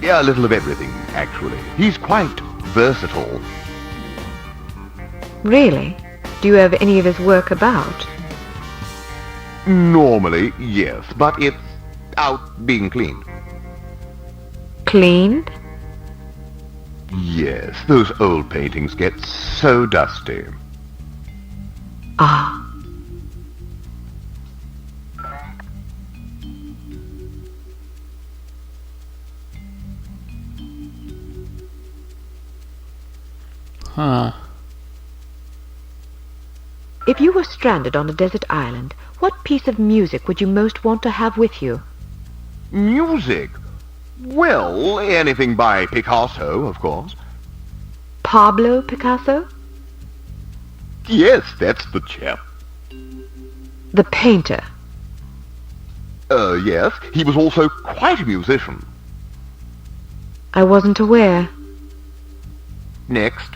Yeah, a little of everything, actually. He's quite versatile. Really? Do you have any of his work about? Normally, yes, but it's out being cleaned. Cleaned? Yes, those old paintings get so dusty. Ah. Huh. If you were stranded on a desert island, what piece of music would you most want to have with you? Music? Well, anything by Picasso, of course. Pablo Picasso? Yes, that's the chap. The painter. Yes, he was also quite a musician. I wasn't aware. Next.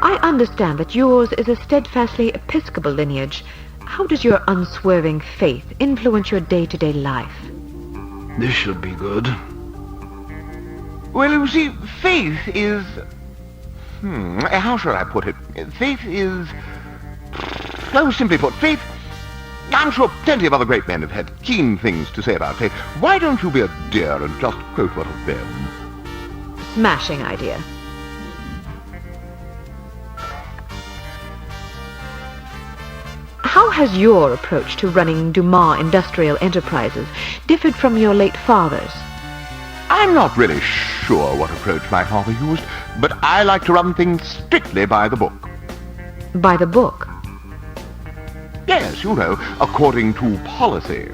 I understand that yours is a steadfastly Episcopal lineage. How does your unswerving faith influence your day-to-day life? This should be good. Well, you see, faith is... how shall I put it? Faith is... Oh, simply put, faith... I'm sure plenty of other great men have had keen things to say about faith. Why don't you be a dear and just quote one of them? Smashing idea. How has your approach to running Dumas Industrial Enterprises differed from your late father's? I'm not really sure what approach my father used, but I like to run things strictly by the book. By the book? Yes, you know, according to policy.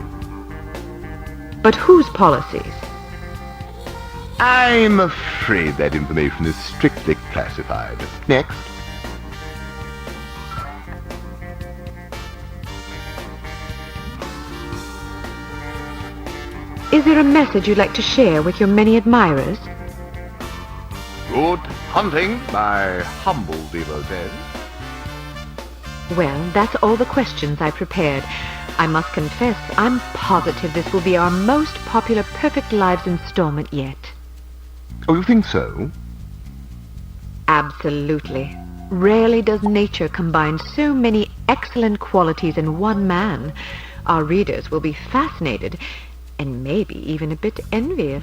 But whose policies? I'm afraid that information is strictly classified. Next. Is there a message you'd like to share with your many admirers? Good hunting, my humble devotees. Well, that's all the questions I prepared. I must confess, I'm positive this will be our most popular Perfect Lives installment yet. Oh, you think so? Absolutely. Rarely does nature combine so many excellent qualities in one man. Our readers will be fascinated and maybe even a bit envious.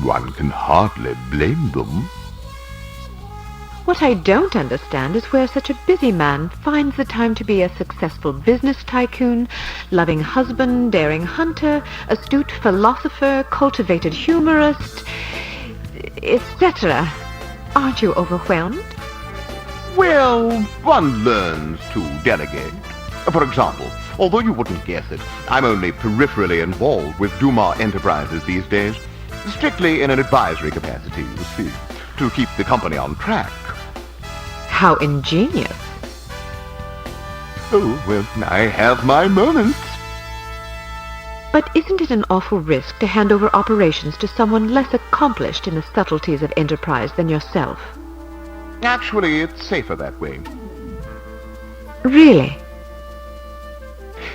One can hardly blame them. What I don't understand is where such a busy man finds the time to be a successful business tycoon, loving husband, daring hunter, astute philosopher, cultivated humorist, etc. Aren't you overwhelmed? Well, one learns to delegate. For example, although you wouldn't guess it, I'm only peripherally involved with Dumas Enterprises these days, strictly in an advisory capacity, you see, to keep the company on track. How ingenious. Oh, well, I have my moments. But isn't it an awful risk to hand over operations to someone less accomplished in the subtleties of enterprise than yourself? Actually, it's safer that way. Really?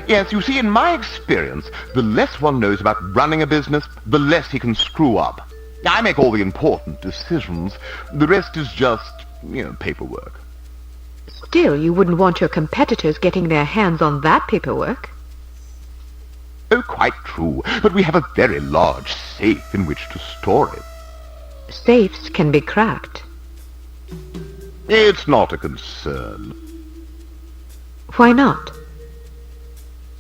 Yes, you see, in my experience, the less one knows about running a business, the less he can screw up. I make all the important decisions. The rest is just, paperwork. Still, you wouldn't want your competitors getting their hands on that paperwork. Oh, quite true. But we have a very large safe in which to store it. Safes can be cracked. It's not a concern. Why not?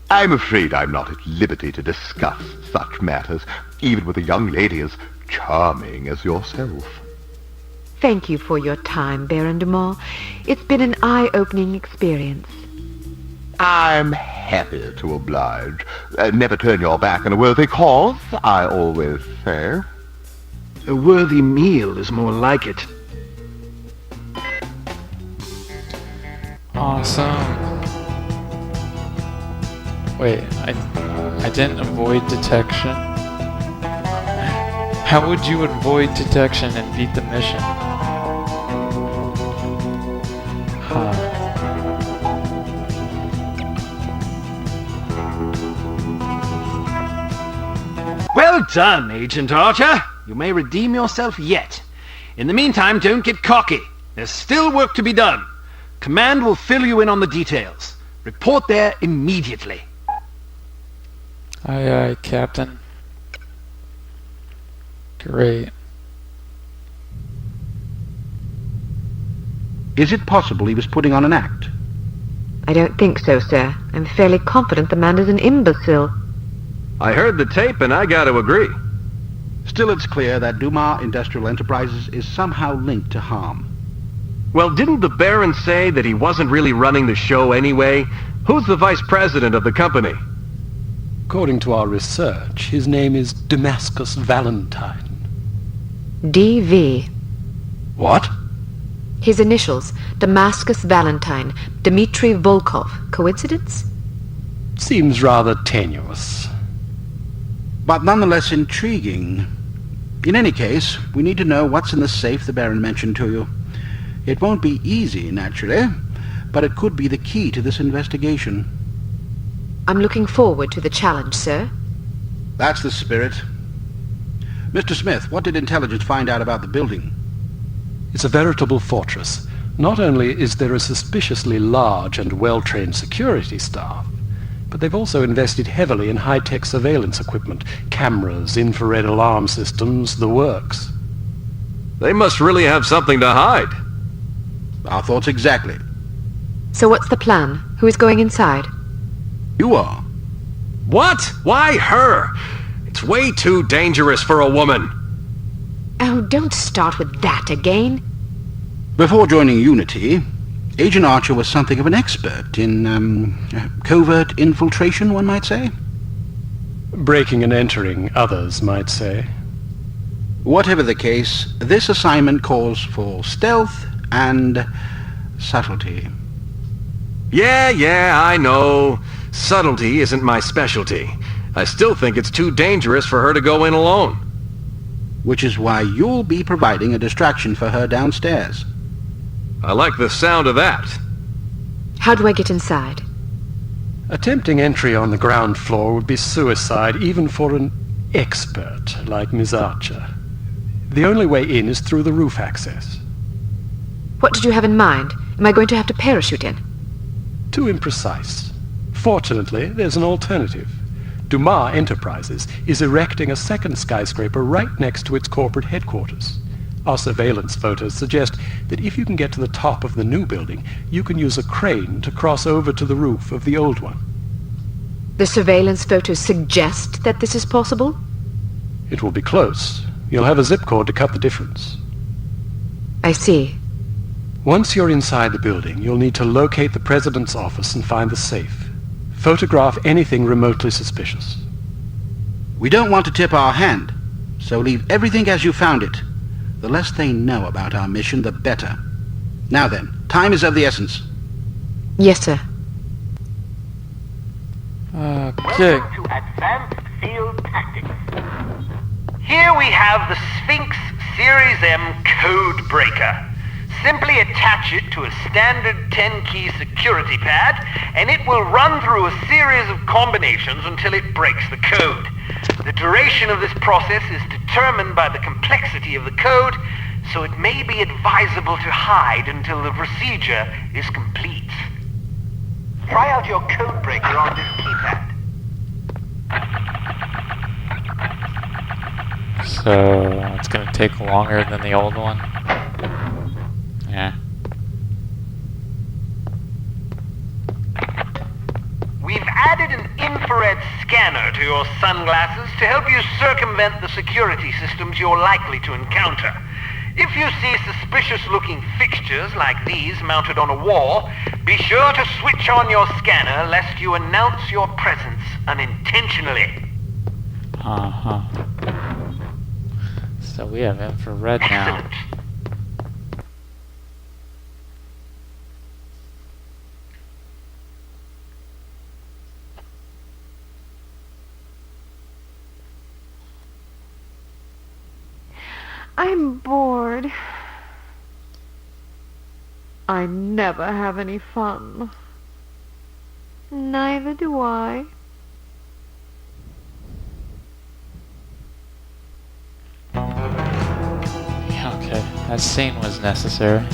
I'm afraid I'm not at liberty to discuss such matters, even with a young lady as charming as yourself. Thank you for your time, Baron Dumas. It's been an eye-opening experience. I'm happy to oblige. Never turn your back on a worthy cause, I always say. A worthy meal is more like it. Awesome. Wait, I didn't avoid detection. How would you avoid detection and beat the mission? done, Agent Archer. You may redeem yourself yet. In the meantime, don't get cocky. There's still work to be done. Command will fill you in on the details. Report there immediately. Aye, aye, Captain. Great. Is it possible he was putting on an act? I don't think so, sir. I'm fairly confident the man is an imbecile. I heard the tape and I gotta agree. Still, it's clear that Dumas Industrial Enterprises is somehow linked to harm. Well, didn't the Baron say that he wasn't really running the show anyway? Who's the vice president of the company? According to our research, his name is Damascus Valentine. D.V. What? His initials, Damascus Valentine, Dmitri Volkov. Coincidence? Seems rather tenuous. But nonetheless intriguing. In any case, we need to know what's in the safe the Baron mentioned to you. It won't be easy, naturally, but it could be the key to this investigation. I'm looking forward to the challenge, sir. That's the spirit. Mr. Smith, what did intelligence find out about the building? It's a veritable fortress. Not only is there a suspiciously large and well-trained security staff, but they've also invested heavily in high-tech surveillance equipment, cameras, infrared alarm systems, the works. They must really have something to hide. Our thoughts exactly. So what's the plan? Who is going inside? You are. What? Why her? It's way too dangerous for a woman. Oh, don't start with that again. Before joining Unity, Agent Archer was something of an expert in, covert infiltration, one might say. Breaking and entering, others might say. Whatever the case, this assignment calls for stealth and subtlety. Yeah, I know. Subtlety isn't my specialty. I still think it's too dangerous for her to go in alone. Which is why you'll be providing a distraction for her downstairs. I like the sound of that. How do I get inside? Attempting entry on the ground floor would be suicide, even for an expert like Miss Archer. The only way in is through the roof access. What did you have in mind? Am I going to have to parachute in? Too imprecise. Fortunately, there's an alternative. Dumas Enterprises is erecting a second skyscraper right next to its corporate headquarters. Our surveillance photos suggest that if you can get to the top of the new building, you can use a crane to cross over to the roof of the old one. The surveillance photos suggest that this is possible? It will be close. You'll have a zip cord to cut the difference. I see. Once you're inside the building, you'll need to locate the president's office and find the safe. Photograph anything remotely suspicious. We don't want to tip our hand, so leave everything as you found it. The less they know about our mission, the better. Now then, time is of the essence. Yes, sir. Okay. Welcome to Advanced Field Tactics. Here we have the Sphinx Series M Code Breaker. Simply attach it to a standard 10-key security pad, and it will run through a series of combinations until it breaks the code. The duration of this process is determined by the complexity of the code, so it may be advisable to hide until the procedure is complete. Try out your code breaker on this keypad. So it's gonna take longer than the old one. Yeah. We've added an infrared scanner to your sunglasses to help you circumvent the security systems you're likely to encounter. If you see suspicious-looking fixtures like these mounted on a wall, be sure to switch on your scanner lest you announce your presence unintentionally. Uh-huh. So we have infrared now. Excellent. I'm bored. I never have any fun. Neither do I. That scene was necessary.